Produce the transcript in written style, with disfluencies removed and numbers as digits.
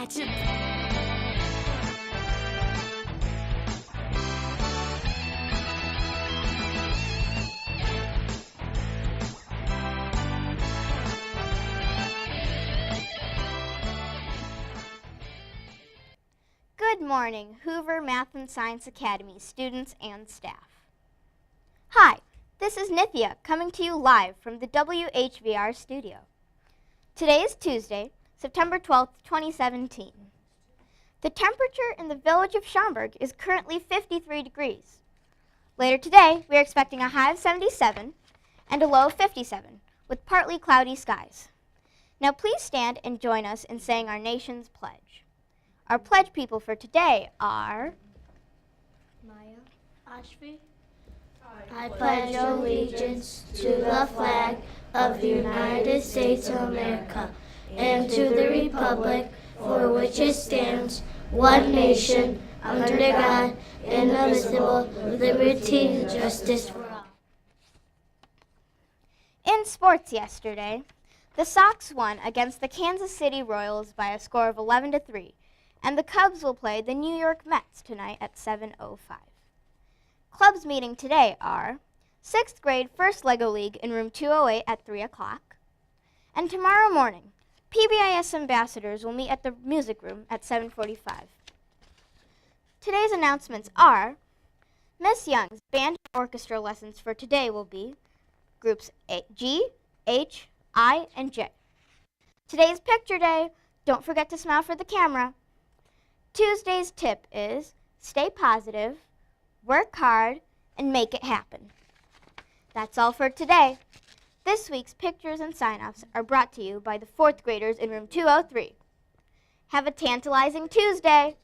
action. Good morning, Hoover Math and Science Academy students and staff. Hi, this is Nithya coming to you live from the WHVR studio. Today is Tuesday, September 12th, 2017. The temperature in the village of Schaumburg is currently 53 degrees. Later today, we are expecting a high of 77 and a low of 57 with partly cloudy skies. Now please stand and join us in saying our nation's pledge. Our pledge people for today are Maya, Ashvi. I pledge allegiance to the flag of the United States of America and to the republic for which it stands, one nation, under God, indivisible, with liberty and justice for all. In sports yesterday, the Sox won against the Kansas City Royals by a score of 11-3. And the Cubs will play the New York Mets tonight at 7:05. Clubs meeting today are 6th grade First Lego League in room 208 at 3 o'clock. And tomorrow morning, PBIS ambassadors will meet at the music room at 7:45. Today's announcements are Miss Young's band and orchestra lessons for today will be groups G, H, I, and J. Today's picture day. Don't forget to smile for the camera. Tuesday's tip is stay positive, work hard, and make it happen. That's all for today. This week's pictures and sign-offs are brought to you by the 4th graders in room 203. Have a tantalizing Tuesday.